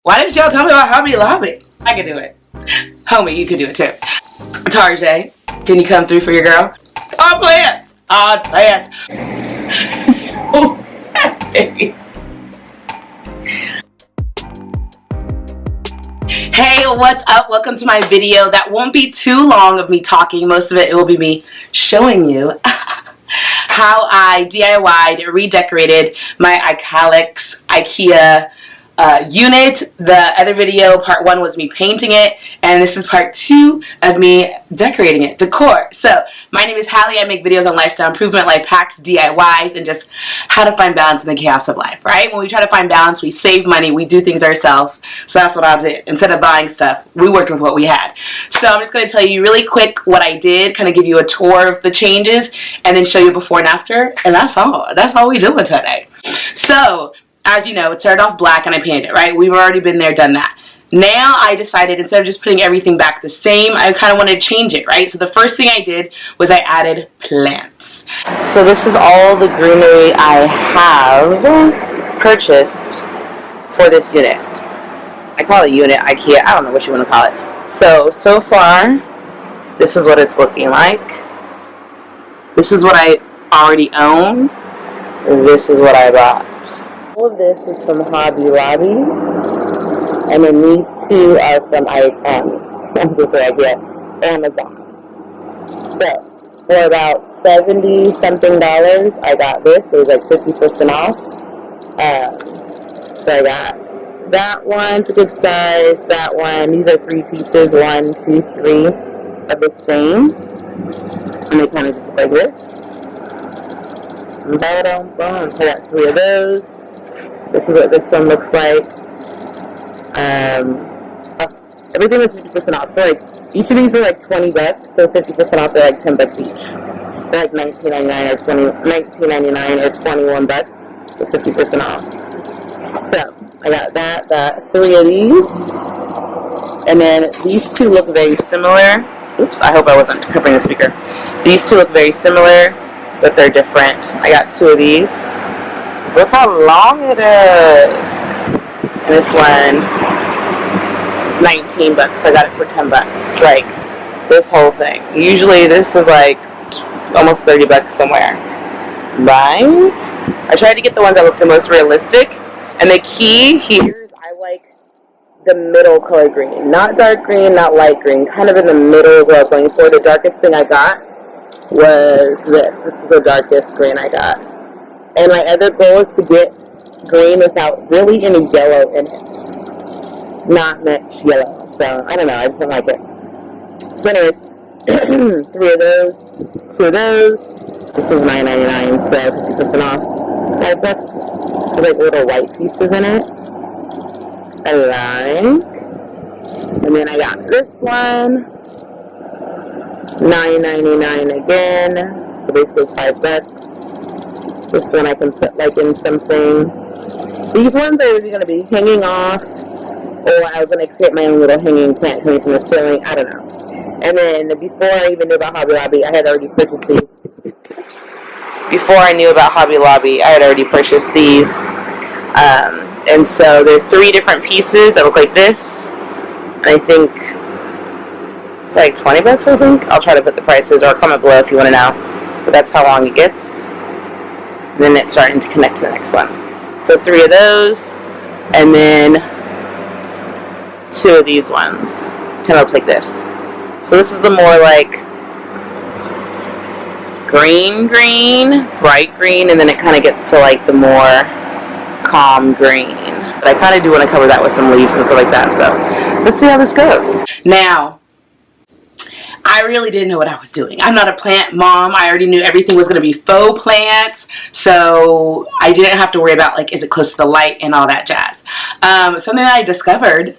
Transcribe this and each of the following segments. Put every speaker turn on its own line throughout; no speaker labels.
Why didn't y'all tell me about Hobby Lobby? I can do it. Homie, you can do it too. Tarjay, can you come through for your girl? On plants! On plants! So happy. Hey, what's up? Welcome to my video. That won't be too long of me talking. Most of it will be me showing you how I DIY'd, redecorated my Ikea unit. The other video, part 1, was me painting it, and this is part 2 of me decorating it, decor. So, my name is Hallie. I make videos on lifestyle improvement, life hacks, DIYs, and just how to find balance in the chaos of life, right? When we try to find balance, we save money, we do things ourselves. So that's what I'll do. Instead of buying stuff, we worked with what we had. So I'm just going to tell you really quick what I did, kind of give you a tour of the changes, and then show you before and after, and that's all. That's all we're doing today. So, as you know, it started off black and I painted it, right? We've already been there, done that. Now I decided, instead of just putting everything back the same, I kind of wanted to change it, right? So the first thing I did was I added plants. So this is all the greenery I have purchased for this unit. I call it unit, Ikea, I don't know what you want to call it. So far, this is what it's looking like. This is what I already own. This is what I bought. All of this is from Hobby Lobby, and then these two are from Amazon. So, for about $70-something, I got this. It was like 50% off. So I got that one, it's a good size, that one. These are 3 pieces, 1, 2, 3 of the same, and they kind of just look like this. Boom, boom. So I got 3 of those. This is what this one looks like. Everything was 50% off. So like each of these were like $20, so 50% off they're like $10 each. They're like $19.99 or $21 with 50% off. So I got that 3 of these, and then these 2 look very similar. Oops, I hope I wasn't covering the speaker. These 2 look very similar, but they're different. I got 2 of these. Look how long it is. And this one is $19, so I got it for $10. Like, this whole thing. Usually this is like almost $30 somewhere. Right? I tried to get the ones that look the most realistic. And the key here is I like the middle color green. Not dark green, not light green. Kind of in the middle is what I was going for. The darkest thing I got was this. This is the darkest green I got. And my other goal is to get green without really any yellow in it. Not much yellow. So, I don't know. I just don't like it. So anyways, 3 of those, 2 of those. This was $9.99, so 50% off. $5. There's like little white pieces in it. I like. And then I got this one. $9.99 again. So basically it's $5. This one I can put like in something. These ones are either going to be hanging off, or I was going to create my own little hanging plant coming from the ceiling. I don't know. And then before I even knew about Hobby Lobby, I had already purchased these. Oops. Before I knew about Hobby Lobby, I had already purchased these. And so there are 3 different pieces that look like this. And I think it's like $20, I think. I'll try to put the prices, or comment below if you want to know. But that's how long it gets. And then it's starting to connect to the next one. So 3 of those, and then 2 of these ones. Kind of looks like this. So this is the more like green, bright green, and then it kind of gets to like the more calm green. But I kind of do want to cover that with some leaves and stuff like that. So let's see how this goes. Now, I really didn't know what I was doing. I'm not a plant mom. I already knew everything was going to be faux plants, so I didn't have to worry about, like, is it close to the light and all that jazz. Something that I discovered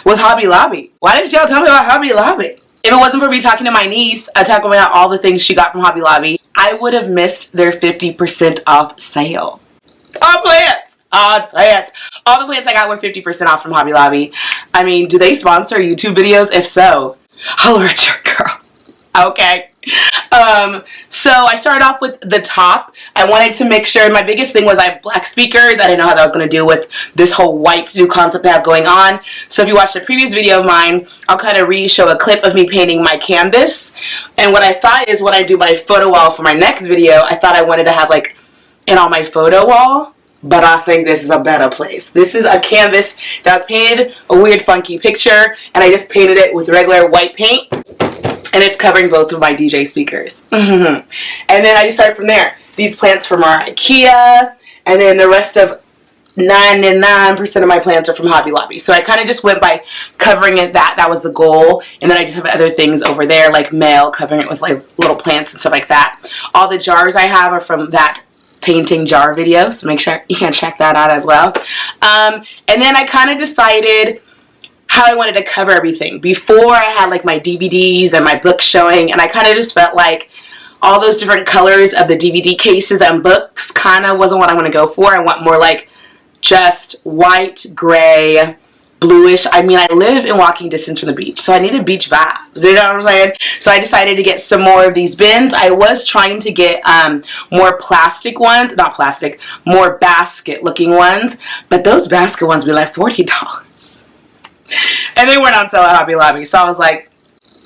was Hobby Lobby. Why didn't y'all tell me about Hobby Lobby? If it wasn't for me talking to my niece, talking about all the things she got from Hobby Lobby, I would have missed their 50% off sale. On plants! On plants! All the plants I got were 50% off from Hobby Lobby. I mean, do they sponsor YouTube videos? If so, holler at your girl. Okay. So I started off with the top. I wanted to make sure, my biggest thing was I have black speakers. I didn't know how that was going to do with this whole white new concept I have going on. So if you watched a previous video of mine, I'll kind of re-show a clip of me painting my canvas. And what I thought is when I do my photo wall for my next video, I thought I wanted to have like it on my photo wall. But I think this is a better place. This is a canvas that was painted, a weird funky picture, and I just painted it with regular white paint. And it's covering both of my DJ speakers. And then I just started from there. These plants from our Ikea, and then the rest of 99% of my plants are from Hobby Lobby. So I kind of just went by covering it, that was the goal. And then I just have other things over there, like mail, covering it with like little plants and stuff like that. All the jars I have are from that painting jar video, so make sure you can check that out as well. And then I kind of decided how I wanted to cover everything. Before I had like my DVDs and my books showing, and I kind of just felt like all those different colors of the DVD cases and books kind of wasn't what I want to go for. I want more like just white, gray, bluish. I mean, I live in walking distance from the beach, so I needed beach vibes, you know what I'm saying? So I decided to get some more of these bins. I was trying to get more plastic ones, not plastic, more basket looking ones, but those basket ones were like $40. And they weren't on sale at Hobby Lobby, so I was like,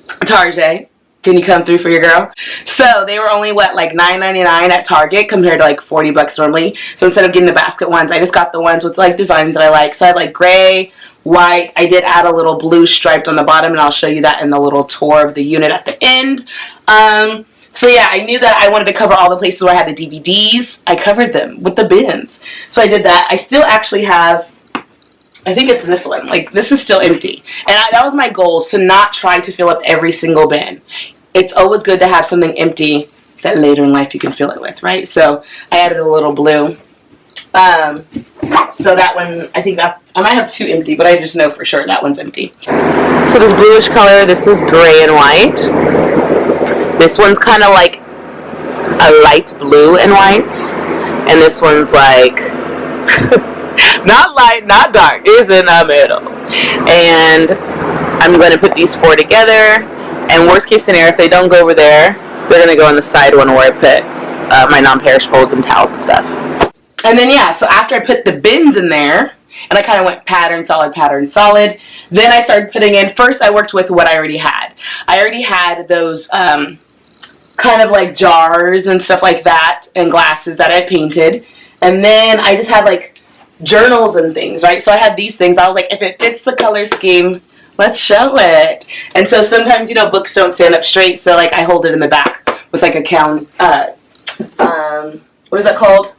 Tarjay, can you come through for your girl? So they were only, what, like $9.99 at Target compared to like $40 normally. So instead of getting the basket ones, I just got the ones with like designs that I like. So I had like gray, white. I did add a little blue striped on the bottom, and I'll show you that in the little tour of the unit at the end. So yeah, I knew that I wanted to cover all the places where I had the DVDs. I covered them with the bins. So I did that. I still actually have, I think it's this one. Like, this is still empty. And that was my goal, is to not try to fill up every single bin. It's always good to have something empty that later in life you can fill it with, right? So I added a little blue. So that one, I think that I might have two empty, but I just know for sure that one's empty. So this bluish color, this is gray and white. This one's kind of like a light blue and white, and this one's like not light, not dark, it's in the middle. And I'm going to put these four together, and worst case scenario, if they don't go over there, they're going to go on the side one where I put my non-perishables and towels and stuff. And then yeah, so after I put the bins in there, and I kind of went pattern, solid, then I started putting in, first I worked with what I already had. I already had those kind of like jars and stuff like that, and glasses that I painted. And then I just had like journals and things, right? So I had these things. I was like, if it fits the color scheme, let's show it. And so sometimes, you know, books don't stand up straight, so like I hold it in the back with like a what is that called?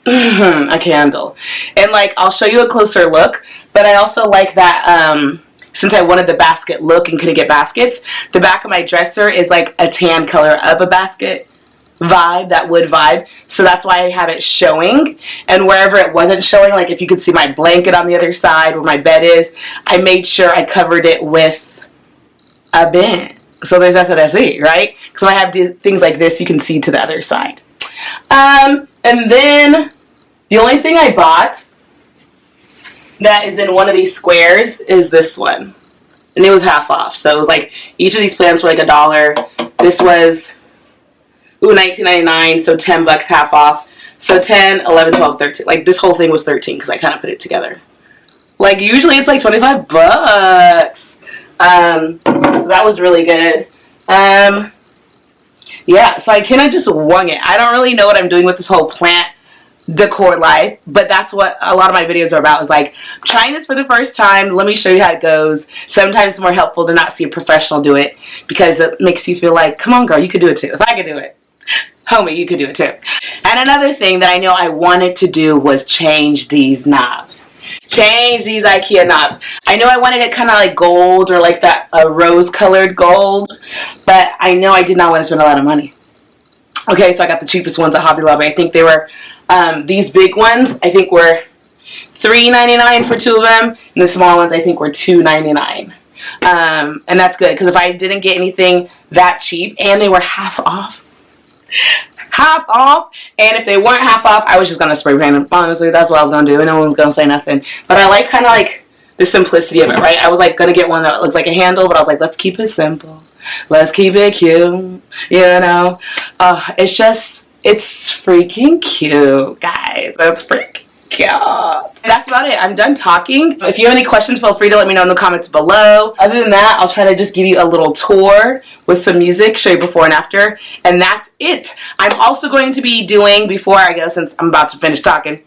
A candle. And like, I'll show you a closer look, but I also like that since I wanted the basket look and couldn't get baskets, the back of my dresser is like a tan color of a basket vibe, that wood vibe. So that's why I have it showing. And wherever it wasn't showing, like if you could see my blanket on the other side where my bed is, I made sure I covered it with a bin. So there's nothing to see, right? Because when I have things like this, you can see to the other side. And then the only thing I bought that is in one of these squares is this one. And it was half off. So it was like, each of these plants were like $1. This was, ooh, $19.99, so $10 half off. So 10, 11, 12, 13. Like this whole thing was 13 because I kind of put it together. Like usually it's like $25. So that was really good. Yeah, so I kind of just wung it. I don't really know what I'm doing with this whole plant decor life, but that's what a lot of my videos are about, is like, I'm trying this for the first time, let me show you how it goes. Sometimes it's more helpful to not see a professional do it, because it makes you feel like, come on girl, you could do it too. If I could do it, homie, you could do it too. And another thing that I know I wanted to do was change these knobs. Change these Ikea knobs. I know I wanted it kind of like gold, or like that rose colored gold, but I know I did not want to spend a lot of money. Okay, so I got the cheapest ones at Hobby Lobby. I think they were, these big ones, I think were $3.99 for 2 of them, and the small ones I think were $2.99. And that's good, because if I didn't get anything that cheap, and they were half off, and if they weren't half off, I was just going to spray paint them. Honestly, that's what I was going to do, and no one's going to say nothing. But I like kind of like the simplicity of it, right? I was like going to get one that looks like a handle, but I was like, let's keep it simple. Let's keep it cute, you know. It's freaking cute, guys. It's freaking cute. That's about it. I'm done talking. If you have any questions, feel free to let me know in the comments below. Other than that, I'll try to just give you a little tour with some music, show you before and after, and that's it. I'm also going to be doing, before I go, since I'm about to finish talking,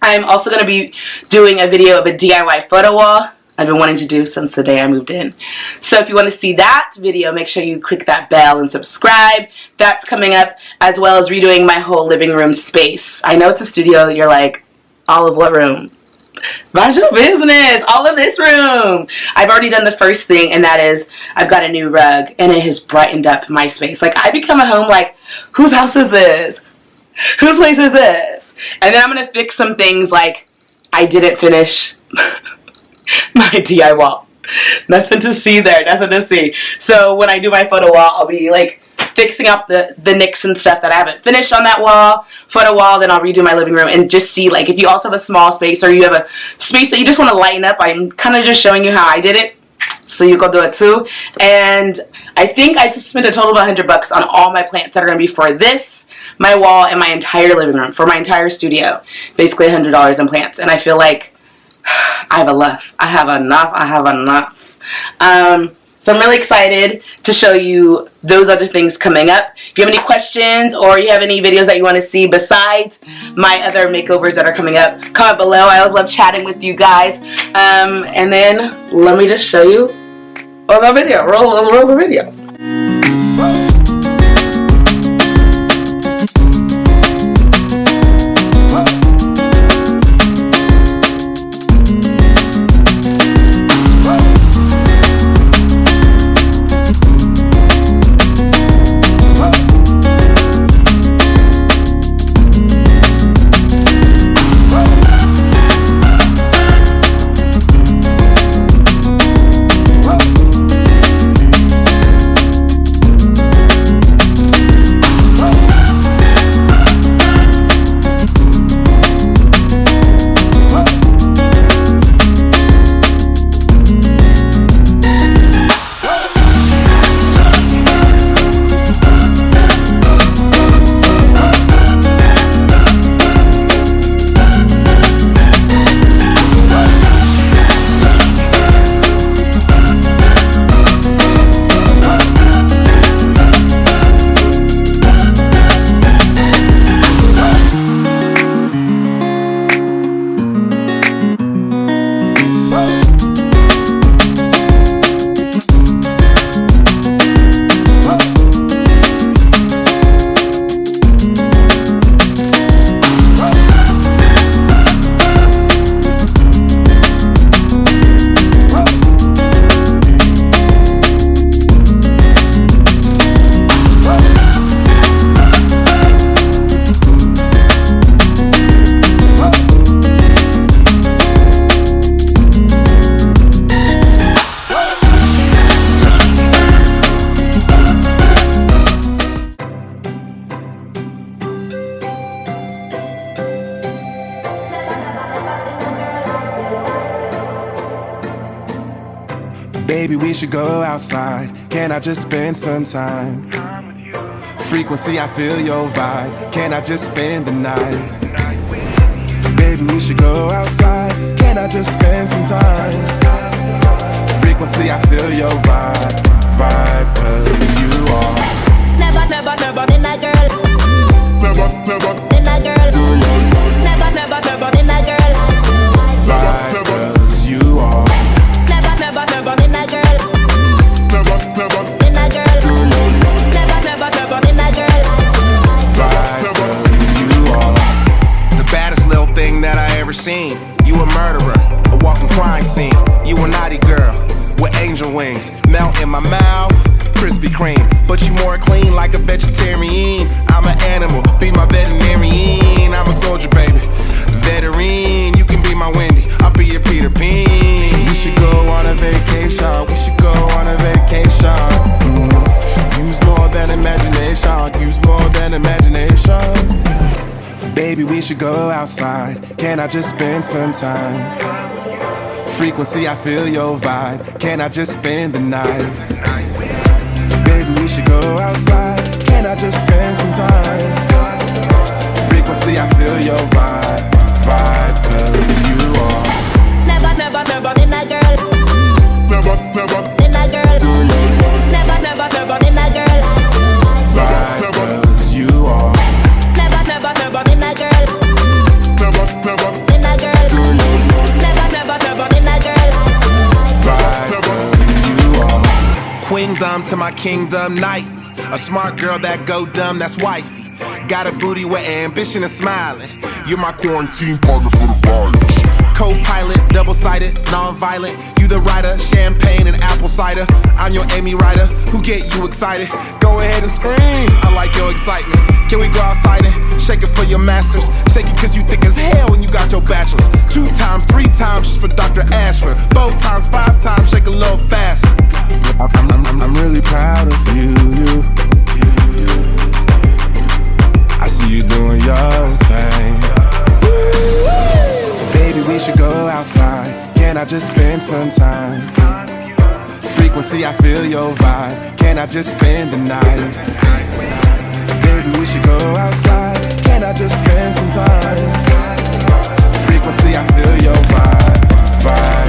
I'm also going to be doing a video of a DIY photo wall I've been wanting to do since the day I moved in. So if you want to see that video, make sure you click that bell and subscribe. That's coming up, as well as redoing my whole living room space. I know it's a studio. You're like, all of what room? Mind your business. All of this room. I've already done the first thing, and that is I've got a new rug, and it has brightened up my space. Like, I become at home like, whose house is this? Whose place is this? And then I'm going to fix some things like I didn't finish my DIY wall. Nothing to see there. Nothing to see. So when I do my photo wall, I'll be like fixing up the nicks and stuff that I haven't finished on that wall, photo wall. Then I'll redo my living room and just see, like, if you also have a small space or you have a space that you just want to lighten up, I'm kind of just showing you how I did it. So you can do it too. And I think I just spent a total of $100 on all my plants that are going to be for this, my wall, and my entire living room, for my entire studio. Basically $100 in plants. And I feel like I have enough. I have enough. So I'm really excited to show you those other things coming up. If you have any questions or you have any videos that you want to see besides my other makeovers that are coming up, comment below. I always love chatting with you guys. And then let me just show you on the video. Roll the video.
Baby, we should go outside. Can I just spend some time? Frequency, I feel your vibe. Can I just spend the night? Baby, we should go outside. Can I just spend some time? Frequency, I feel your vibe. Vibe, 'cause you are
never been a girl. Never been a girl. Never been a girl.
vibe, 'cause you are
Never been a girl. Never been a girl. Never been a girl.
vibe, 'cause you are the baddest little thing that I ever seen. You a murderer, a walking crime scene. You a naughty girl with angel wings, melt in my mouth, Krispy Kreme. But you more clean like a vegetarian. I'm an animal, be my veterinarian. I'm a soldier, baby, veteran. You can be my Wendy, I'll be your Peter Pan. We should go on a vacation. We should go on a vacation. Use more than imagination. Use more than imagination. Baby, we should go outside. Can I just spend some time? Frequency, I feel your vibe. Can I just spend the night? we should go outside. Can I just spend some time? Frequency, I feel your vibe, cause you are.
Never been a girl. Never been a girl. Never been a girl.
Vibe, cause you are.
Never been a girl. Never been a girl. Never been a girl.
Vibe, cause you are. Queendom to my kingdom night. A smart girl that go dumb, that's wifey. Got a booty with ambition and smiling. You're my quarantine partner for the virus. Co-pilot, double-sided, non-violent. You the writer, champagne and apple cider. I'm your Amy Ryder, who get you excited. Go ahead and scream, I like your excitement. Can we go outside and shake it for your masters? Shake it cause you thick as hell when you got your bachelor's. 2 times, 3 times just for Dr. Ashford. 4 times, 5 times, shake a little faster. I'm really proud of you. I see you doing your thing. Baby, we should go outside. Can I just spend some time? Frequency, I feel your vibe. Can I just spend the night? Baby, we should go outside. Can I just spend some time? Frequency, I feel your vibe.